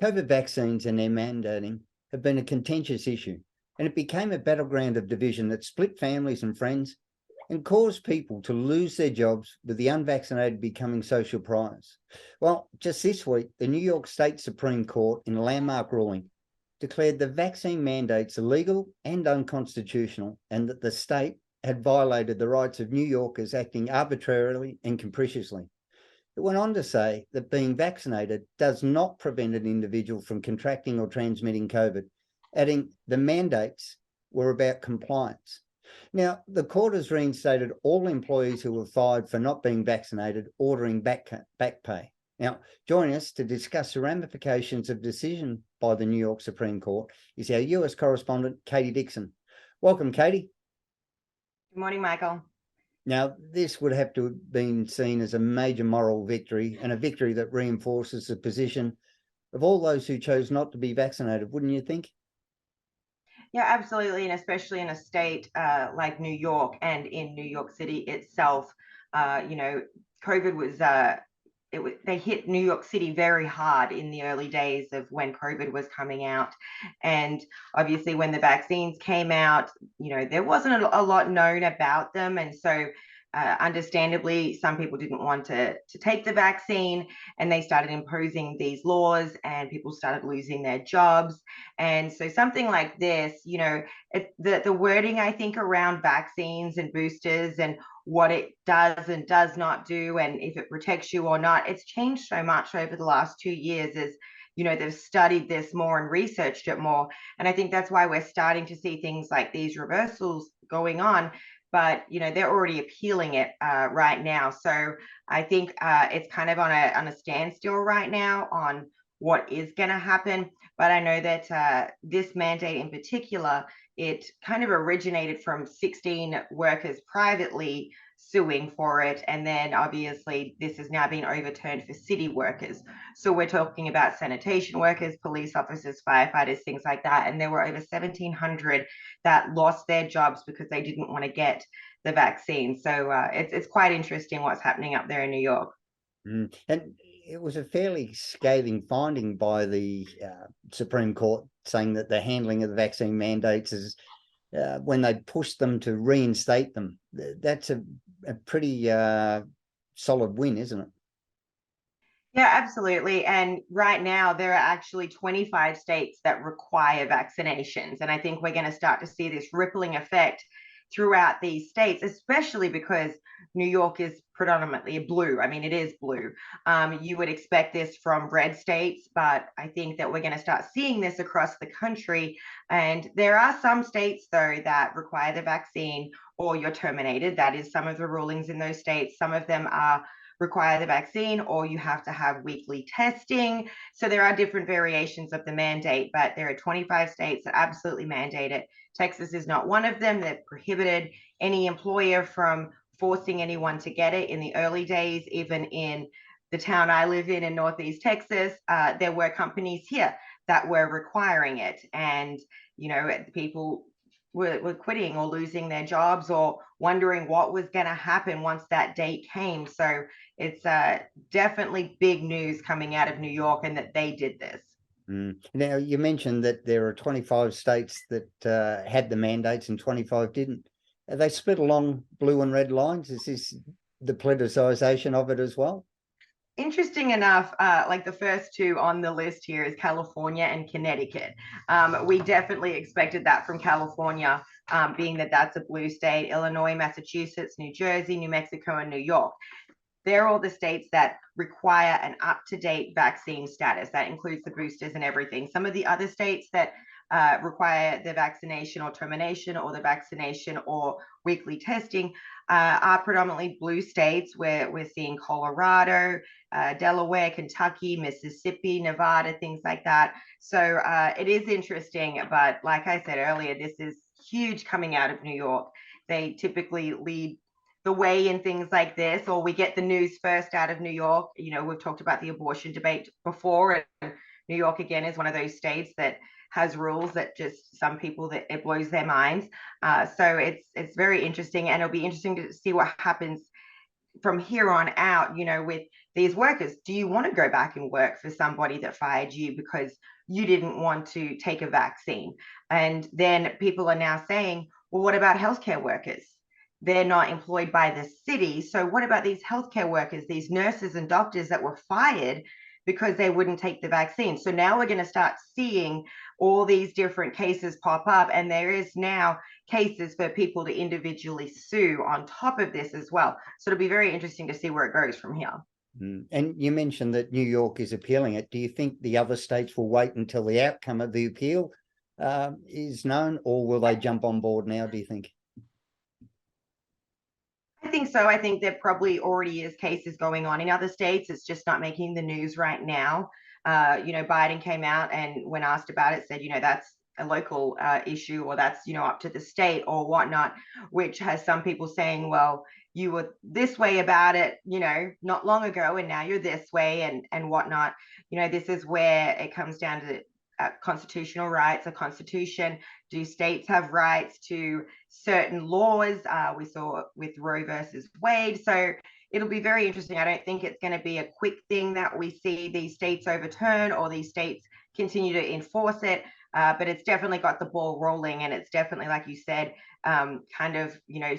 COVID vaccines and their mandating have been a contentious issue, and it became a battleground of division that split families and friends and caused people to lose their jobs, with the unvaccinated becoming social pariahs. Well, just this week, the New York State Supreme Court, in a landmark ruling, declared the vaccine mandates illegal and unconstitutional, and that the state had violated the rights of New Yorkers, acting arbitrarily and capriciously. It went on to say that being vaccinated does not prevent an individual from contracting or transmitting COVID, adding the mandates were about compliance. Now, the court has reinstated all employees who were fired for not being vaccinated, ordering back pay. Now, joining us to discuss the ramifications of decision by the New York Supreme Court is our US correspondent, Katie Dixon. Welcome, Katie. Good morning, Michael. Now, this would have to have been seen as a major moral victory, and a victory that reinforces the position of all those who chose not to be vaccinated, wouldn't you think? Yeah, absolutely. And especially in a state like New York and in New York City itself, COVID was, they hit New York City very hard in the early days of when COVID was coming out. And obviously when the vaccines came out, there wasn't a lot known about them. And so understandably, some people didn't want to take the vaccine, and they started imposing these laws, and people started losing their jobs. And so something like this, the wording, I think, around vaccines and boosters and what it does and does not do, and if it protects you or not, it's changed so much over the last 2 years as they've studied this more and researched it more. And I think that's why we're starting to see things like these reversals going on. But they're already appealing it right now. So I think it's kind of on a standstill right now on what is going to happen. But I know that this mandate in particular, it kind of originated from 16 workers privately suing for it. And then obviously this has now been overturned for city workers. So we're talking about sanitation workers, police officers, firefighters, things like that. And there were over 1,700 that lost their jobs because they didn't want to get the vaccine. So it's quite interesting what's happening up there in New York. And it was a fairly scathing finding by the Supreme Court, saying that the handling of the vaccine mandates is when they pushed them to reinstate them. That's a pretty solid win, isn't it? Yeah, absolutely. And right now, there are actually 25 states that require vaccinations. And I think we're going to start to see this rippling effect throughout these states, especially because New York is predominantly blue. I mean, it is blue. You would expect this from red states, but I think that we're going to start seeing this across the country. And there are some states, though, that require the vaccine or you're terminated. That is some of the rulings in those states. Some of them are require the vaccine, or you have to have weekly testing. So there are different variations of the mandate, but there are 25 states that absolutely mandate it. Texas is not one of them. They've prohibited any employer from forcing anyone to get it. In the early days, even in the town I live in Northeast Texas, there were companies here that were requiring it. And, people were quitting or losing their jobs or wondering what was going to happen once that date came. So it's definitely big news coming out of New York, and that they did this. Now, you mentioned that there are 25 states that had the mandates and 25 didn't. Are they split along blue and red lines? Is this the politicization of it as well? Interesting enough, like the first two on the list here is California and Connecticut. We definitely expected that from California, being that that's a blue state. Illinois, Massachusetts, New Jersey, New Mexico, and New York. They're all the states that require an up-to-date vaccine status. That includes the boosters and everything. Some of the other states that require the vaccination or termination, or the vaccination or weekly testing, are predominantly blue states, where we're seeing Colorado, Delaware, Kentucky, Mississippi, Nevada, things like that. So it is interesting, but like I said earlier, this is huge coming out of New York. They typically lead the way in things like this, or we get the news first out of New York. We've talked about the abortion debate before, and New York again is one of those states that has rules that just some people, that it blows their minds. So it's very interesting, and it'll be interesting to see what happens from here on out, with these workers, do you want to go back and work for somebody that fired you because you didn't want to take a vaccine? And then people are now saying, well, what about healthcare workers? They're not employed by the city. So what about these healthcare workers, these nurses and doctors that were fired because they wouldn't take the vaccine? So now we're going to start seeing all these different cases pop up, and there is now cases for people to individually sue on top of this as well. So it'll be very interesting to see where it goes from here. And you mentioned that New York is appealing it. Do you think the other states will wait until the outcome of the appeal is known, or will they jump on board now, do you think? I think so. I think there probably already is cases going on in other states. It's just not making the news right now. Biden came out and when asked about it said, that's a local issue, or that's, up to the state or whatnot, which has some people saying, well, you were this way about it, not long ago, and now you're this way and whatnot. This is where it comes down to constitutional rights, a constitution. Do states have rights to certain laws? We saw with Roe versus Wade. So it'll be very interesting. I don't think it's going to be a quick thing that we see these states overturn or these states continue to enforce it. But it's definitely got the ball rolling, and it's definitely, like you said, kind of,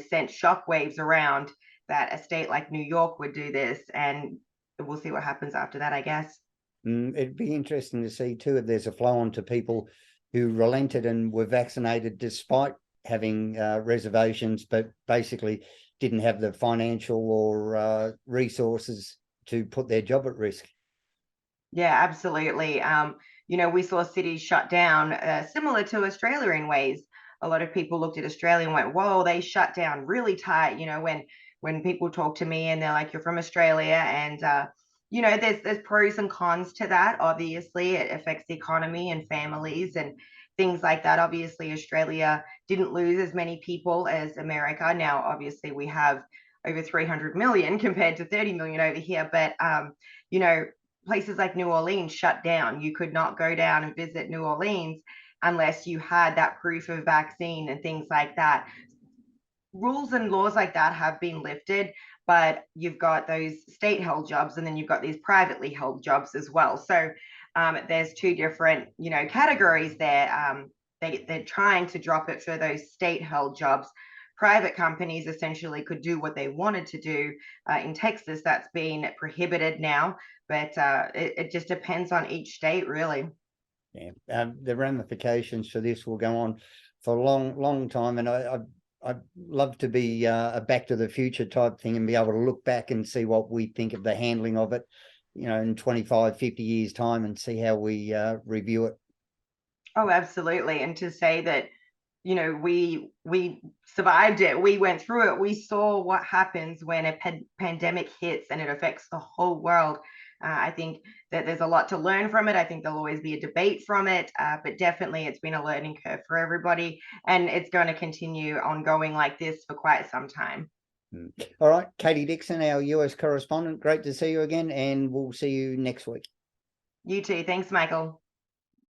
sent shockwaves around that a state like New York would do this, and we'll see what happens after that, I guess. It'd be interesting to see too if there's a flow on to people who relented and were vaccinated despite having reservations, but basically didn't have the financial or resources to put their job at risk. Yeah, absolutely. We saw cities shut down, similar to Australia in ways. A lot of people looked at Australia and went, whoa, they shut down really tight. When people talk to me and they're like, you're from Australia, and there's pros and cons to that. Obviously, it affects the economy and families and things like that. Obviously, Australia didn't lose as many people as America. Now, obviously, we have over 300 million compared to 30 million over here. But, places like New Orleans shut down. You could not go down and visit New Orleans unless you had that proof of vaccine and things like that. Rules and laws like that have been lifted, but you've got those state held jobs and then you've got these privately held jobs as well. So there's two different, categories there. They're trying to drop it for those state held jobs. Private companies essentially could do what they wanted to do. In Texas, that's been prohibited now, but it just depends on each state, really. Yeah, the ramifications for this will go on for a long, long time. And I'd love to be a Back to the Future type thing and be able to look back and see what we think of the handling of it, in 25, 50 years' time, and see how we review it. Oh, absolutely. And to say that, we survived it, we went through it, we saw what happens when a pandemic hits and it affects the whole world. I think that there's a lot to learn from it. I think there'll always be a debate from it, but definitely it's been a learning curve for everybody, and it's going to continue ongoing like this for quite some time. All right, Katie Dixon, our US correspondent, great to see you again, and we'll see you next week. You too. Thanks, Michael.